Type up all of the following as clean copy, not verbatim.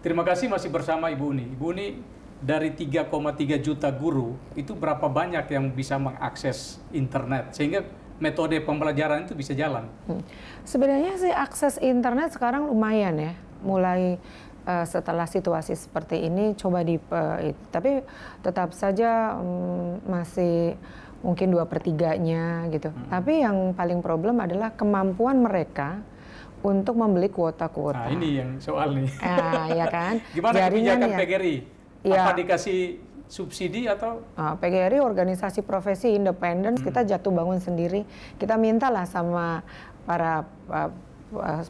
Terima kasih masih bersama Ibu Uni. Ibu Uni, dari 3,3 juta guru, itu berapa banyak yang bisa mengakses internet? Sehingga metode pembelajaran itu bisa jalan. Sebenarnya sih akses internet sekarang lumayan ya. Mulai setelah situasi seperti ini coba tapi tetap saja masih mungkin 2/3-nya gitu. Tapi yang paling problem adalah kemampuan mereka untuk membeli kuota-kuota. Nah, ini yang soal nih. Ya kan? Gimana kebijakan ya. PGRI? Ya. Apa dikasih subsidi atau? PGRI organisasi profesi independen, kita jatuh bangun sendiri. Kita mintalah sama para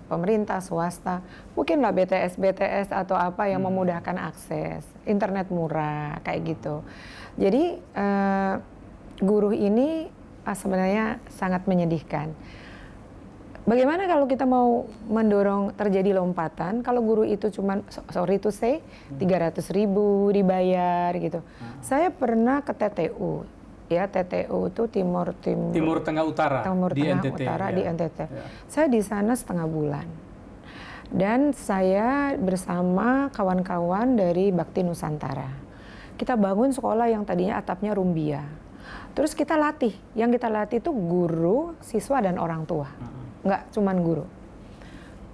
pemerintah, swasta, mungkinlah BTS atau apa yang memudahkan akses internet murah kayak gitu. Jadi guru ini sebenarnya sangat menyedihkan. Bagaimana kalau kita mau mendorong terjadi lompatan, kalau guru itu cuma, sorry to say, 300.000 dibayar gitu. Saya pernah ke TTU, ya TTU itu Timur Tengah Utara, di NTT. Ya. Saya di sana setengah bulan. Dan saya bersama kawan-kawan dari Bakti Nusantara. Kita bangun sekolah yang tadinya atapnya rumbia. Terus kita latih, yang kita latih itu guru, siswa, dan orang tua. Nggak cuman guru.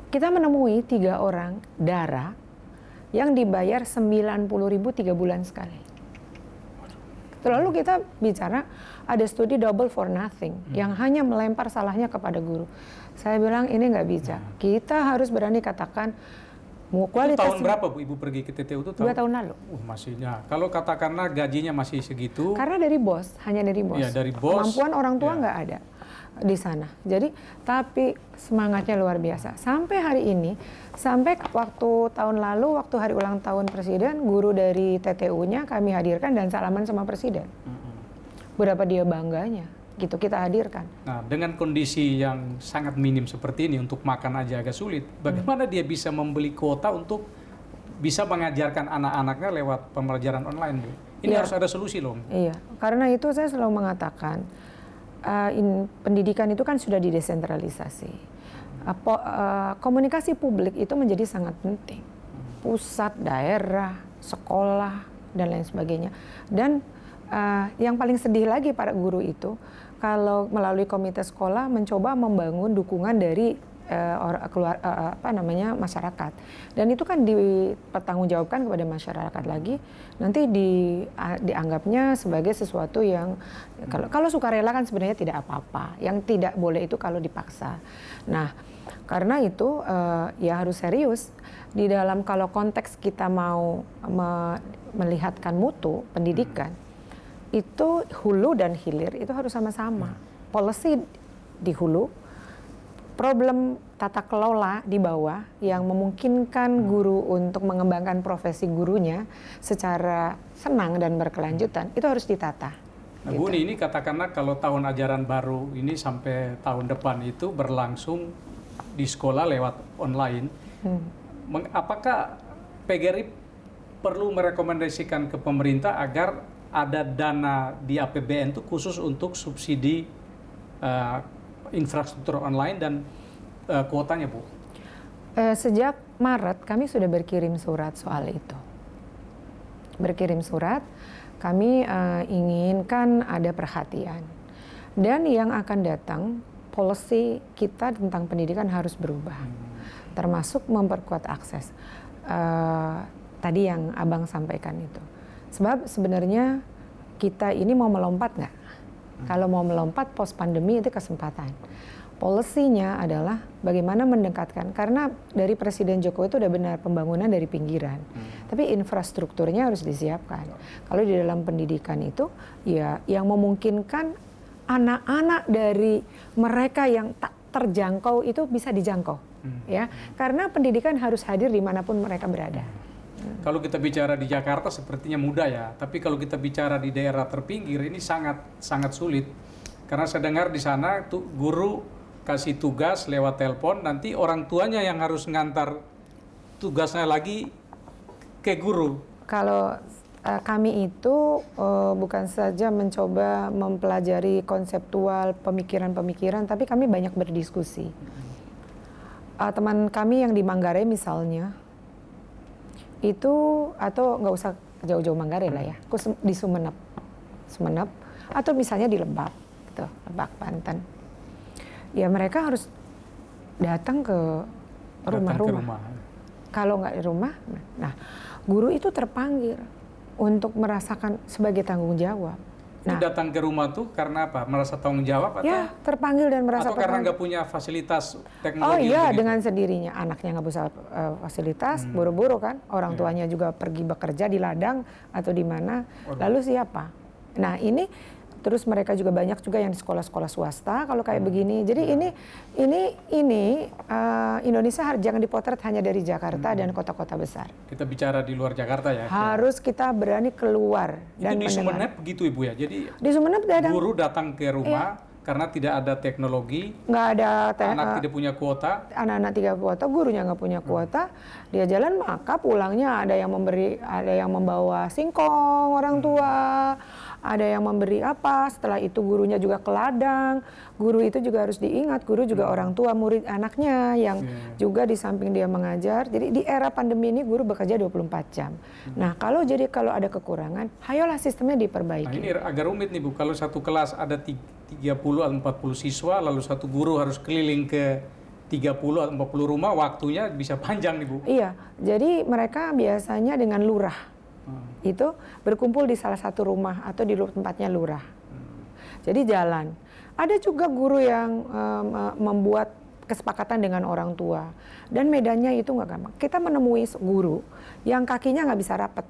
Kita menemui 3 orang dara yang dibayar 90.000 3 bulan sekali. Lalu kita bicara ada studi double for nothing yang hanya melempar salahnya kepada guru. Saya bilang ini nggak bisa. Kita harus berani katakan kualitas. Itu tahun berapa Bu Ibu pergi ke TTU itu? 2 tahun lalu. Masihnya. Kalau katakanlah gajinya masih segitu. Karena dari bos, hanya dari bos. Ya, dari bos. Kemampuan orang tua nggak ada di sana. Jadi, tapi semangatnya luar biasa. Sampai hari ini, sampai waktu tahun lalu, waktu hari ulang tahun Presiden, guru dari TTU-nya kami hadirkan dan salaman sama Presiden. Berapa dia bangganya, gitu kita hadirkan. Nah, dengan kondisi yang sangat minim seperti ini, untuk makan aja agak sulit, bagaimana dia bisa membeli kuota untuk bisa mengajarkan anak-anaknya lewat pembelajaran online, Bu? Ini harus ada solusi loh. Iya, karena itu saya selalu mengatakan, pendidikan itu kan sudah didesentralisasi. Komunikasi publik itu menjadi sangat penting. Pusat, daerah, sekolah, dan lain sebagainya. Dan yang paling sedih lagi para guru itu, kalau melalui komite sekolah mencoba membangun dukungan dari masyarakat. Dan itu kan dipertanggungjawabkan kepada masyarakat lagi, nanti dianggapnya sebagai sesuatu yang kalau sukarela kan sebenarnya tidak apa-apa. Yang tidak boleh itu kalau dipaksa. Nah, karena itu ya harus serius di dalam, kalau konteks kita mau melihatkan mutu pendidikan, itu hulu dan hilir itu harus sama-sama. Policy di hulu, problem tata kelola di bawah yang memungkinkan guru untuk mengembangkan profesi gurunya secara senang dan berkelanjutan, itu harus ditata. Nah, Bu Uni, ini katakanlah kalau tahun ajaran baru ini sampai tahun depan itu berlangsung di sekolah lewat online, apakah PGRI perlu merekomendasikan ke pemerintah agar ada dana di APBN itu khusus untuk subsidi infrastruktur online dan kuotanya, Bu? Sejak Maret kami sudah berkirim surat soal itu. Berkirim surat, kami inginkan ada perhatian. Dan yang akan datang, policy kita tentang pendidikan harus berubah. Termasuk memperkuat akses. Tadi yang Abang sampaikan itu. Sebab sebenarnya kita ini mau melompat nggak? Kalau mau melompat post pandemi itu kesempatan. Polisinya adalah bagaimana mendekatkan, karena dari Presiden Jokowi itu udah benar pembangunan dari pinggiran, tapi infrastrukturnya harus disiapkan. Kalau di dalam pendidikan itu ya yang memungkinkan anak-anak dari mereka yang tak terjangkau itu bisa dijangkau, ya, karena pendidikan harus hadir dimanapun mereka berada. Kalau kita bicara di Jakarta sepertinya mudah ya, tapi kalau kita bicara di daerah terpinggir ini sangat sulit. Karena saya dengar di sana tuh guru kasih tugas lewat telepon, nanti orang tuanya yang harus ngantar tugasnya lagi ke guru. Kalau kami itu bukan saja mencoba mempelajari konseptual pemikiran-pemikiran, tapi kami banyak berdiskusi. Teman kami yang di Manggarai misalnya, itu, atau nggak usah jauh-jauh Manggarai lah ya, di Sumeneb, atau misalnya di Lebak, gitu, Lebak Banten. Ya mereka harus datang ke rumah-rumah. Kalau nggak di rumah, nah guru itu terpanggil untuk merasakan sebagai tanggung jawab. Itu datang ke rumah tuh karena apa? Merasa tanggung jawab atau? Ya, terpanggil dan merasa atau karena nggak punya fasilitas teknologi? Oh iya, dengan sendirinya. Anaknya nggak bisa fasilitas, buru-buru kan. Orang tuanya juga pergi bekerja di ladang atau di mana. Lalu siapa? Nah ini, terus mereka juga banyak juga yang di sekolah-sekolah swasta kalau kayak begini. Jadi ini Indonesia jangan dipotret hanya dari Jakarta dan kota-kota besar. Kita bicara di luar Jakarta ya. Harus kita berani keluar dan di Sumeneb begitu Ibu ya. Jadi di Sumeneb guru datang ke rumah karena tidak ada teknologi, nggak ada anak tidak punya kuota. Anak-anak tidak kuota, gurunya nggak punya kuota, dia jalan, maka pulangnya ada yang membawa singkong orang tua, ada yang memberi apa, setelah itu gurunya juga ke ladang. Guru itu juga harus diingat, guru juga orang tua murid anaknya yang juga di samping dia mengajar. Jadi di era pandemi ini guru bekerja 24 jam. Nah kalau ada kekurangan, ayolah sistemnya diperbaiki. Nah ini agak rumit nih Bu, kalau satu kelas ada 30 atau 40 siswa, lalu satu guru harus keliling ke 30 atau 40 rumah, waktunya bisa panjang nih Bu. Iya, jadi mereka biasanya dengan lurah itu berkumpul di salah satu rumah atau di tempatnya lurah. Jadi jalan. Ada juga guru yang membuat kesepakatan dengan orang tua dan medannya itu nggak gampang. Kita menemui guru yang kakinya nggak bisa rapat.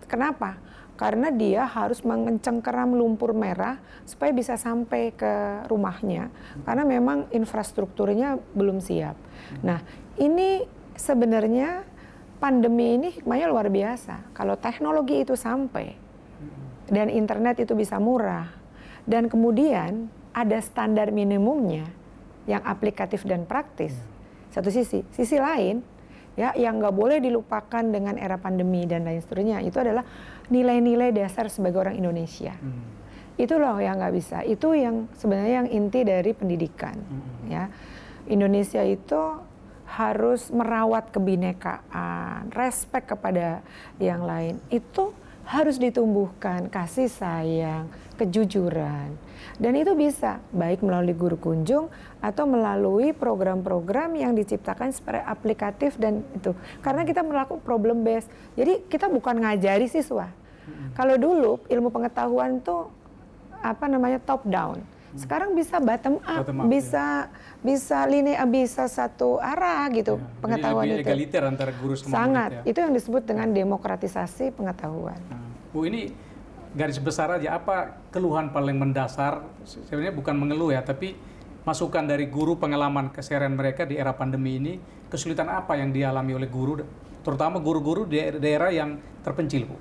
Kenapa? Karena dia harus mengecengkeram lumpur merah supaya bisa sampai ke rumahnya, karena memang infrastrukturnya belum siap. Nah, ini sebenarnya pandemi ini hikmahnya luar biasa. Kalau teknologi itu sampai dan internet itu bisa murah, dan kemudian ada standar minimumnya yang aplikatif dan praktis. Satu sisi lain, ya yang nggak boleh dilupakan dengan era pandemi dan lain seterusnya itu adalah nilai-nilai dasar sebagai orang Indonesia. Itu loh yang nggak bisa. Itu yang sebenarnya yang inti dari pendidikan. Ya, Indonesia itu harus merawat kebinekaan, respek kepada yang lain. Itu harus ditumbuhkan kasih sayang, kejujuran. Dan itu bisa baik melalui guru kunjung atau melalui program-program yang diciptakan secara aplikatif dan itu. Karena kita melakukan problem based. Jadi kita bukan ngajari siswa. Kalau dulu ilmu pengetahuan itu top down. Sekarang bisa bottom up, bisa linear, bisa satu arah gitu pengetahuan jadi itu. Egaliter antara guru sama sangat, murid ya. Itu yang disebut dengan demokratisasi pengetahuan. Bu, ini garis besar aja, apa keluhan paling mendasar, sebenarnya bukan mengeluh ya, tapi masukan dari guru, pengalaman keseharian mereka di era pandemi ini, kesulitan apa yang dialami oleh guru, terutama guru-guru di daerah yang terpencil, Bu?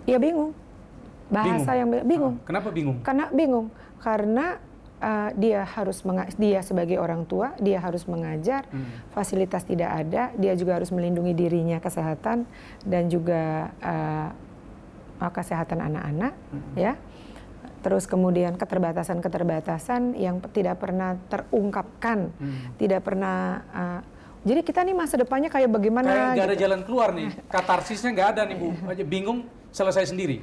Ya bingung. Bahasa yang bingung. Kenapa bingung? Karena dia sebagai orang tua, dia harus mengajar, fasilitas tidak ada, dia juga harus melindungi dirinya, kesehatan dan juga kesehatan anak-anak, ya. Terus kemudian keterbatasan yang tidak pernah terungkapkan, tidak pernah. Jadi kita nih masa depannya kayak bagaimana? Kayak nggak ada jalan keluar nih, katarsisnya nggak ada nih Bu, aja bingung, selesai sendiri.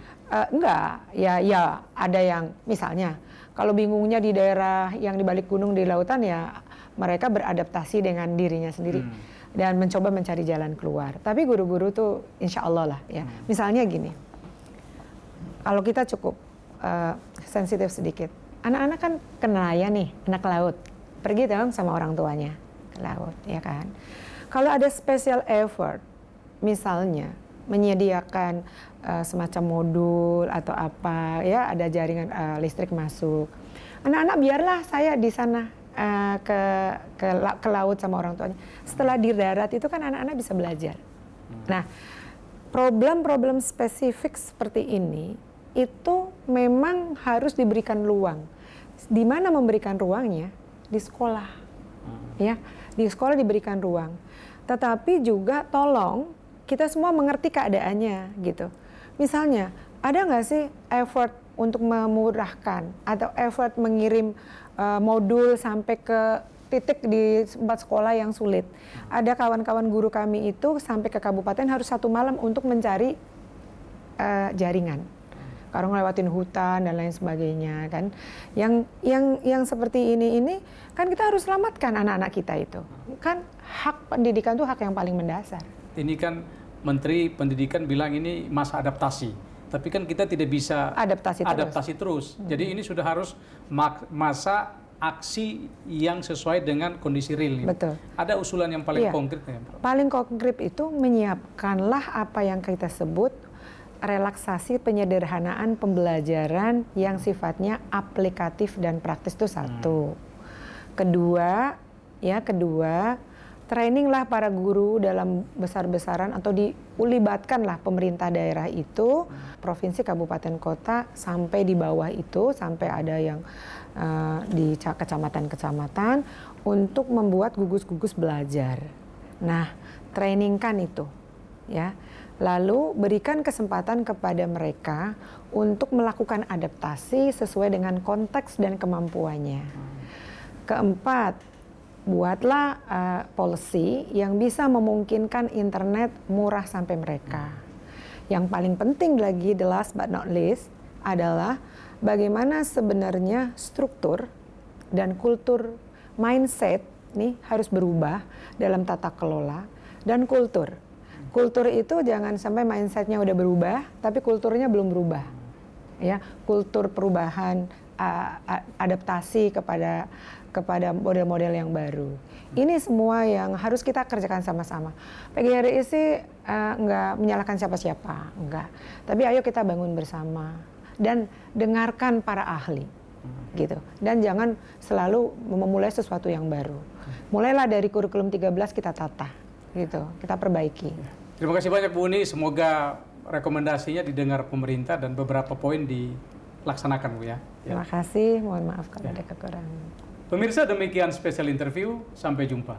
Enggak, ya ada yang misalnya kalau bingungnya di daerah yang di balik gunung di lautan, ya mereka beradaptasi dengan dirinya sendiri dan mencoba mencari jalan keluar. Tapi guru-guru tuh insya Allah lah ya. Misalnya gini, kalau kita cukup sensitif sedikit, anak-anak kan ke nelayan nih, anak laut, pergi dong sama orang tuanya ke laut, ya kan. Kalau ada special effort, misalnya menyediakan semacam modul atau apa, ya ada jaringan listrik masuk. Anak-anak biarlah saya di sana ke laut sama orang tuanya. Setelah di darat itu kan anak-anak bisa belajar. Nah, problem-problem spesifik seperti ini itu memang harus diberikan ruang. Di mana memberikan ruangnya? Di sekolah. Ya, di sekolah diberikan ruang. Tetapi juga tolong kita semua mengerti keadaannya gitu. Misalnya, ada nggak sih effort untuk memurahkan atau effort mengirim modul sampai ke titik di tempat sekolah yang sulit. Ada kawan-kawan guru kami itu sampai ke kabupaten harus 1 malam untuk mencari jaringan. Kalau ngelewatin hutan dan lain sebagainya kan. Yang seperti ini kan kita harus selamatkan anak-anak kita itu. Kan hak pendidikan itu hak yang paling mendasar. Ini kan Menteri Pendidikan bilang ini masa adaptasi. Tapi kan kita tidak bisa adaptasi terus. Jadi ini sudah harus masa aksi yang sesuai dengan kondisi real. Betul. Ada usulan yang paling konkret ya, Prof? Paling konkret itu menyiapkanlah apa yang kita sebut relaksasi penyederhanaan pembelajaran yang sifatnya aplikatif dan praktis itu satu. Kedua, traininglah para guru dalam besar-besaran atau diulibatkanlah pemerintah daerah itu, provinsi, kabupaten, kota, sampai di bawah itu, sampai ada yang di kecamatan-kecamatan untuk membuat gugus-gugus belajar. Nah, trainingkan itu, ya. Lalu berikan kesempatan kepada mereka untuk melakukan adaptasi sesuai dengan konteks dan kemampuannya. Keempat, buatlah policy yang bisa memungkinkan internet murah sampai mereka. Yang paling penting lagi, the last but not least, adalah bagaimana sebenarnya struktur dan kultur mindset nih harus berubah dalam tata kelola dan kultur. Kultur itu jangan sampai mindsetnya udah berubah, tapi kulturnya belum berubah. Ya, kultur perubahan, adaptasi kepada model-model yang baru. Ini semua yang harus kita kerjakan sama-sama. PGRI sih nggak menyalahkan siapa-siapa, enggak. Tapi ayo kita bangun bersama dan dengarkan para ahli, gitu. Dan jangan selalu memulai sesuatu yang baru. Mulailah dari kurikulum 13 kita tata, gitu. Kita perbaiki. Terima kasih banyak Bu Uni. Semoga rekomendasinya didengar pemerintah dan beberapa poin dilaksanakan, Bu ya. Terima kasih. Mohon maaf kalau ada kekurangan. Pemirsa, demikian spesial interview. Sampai jumpa.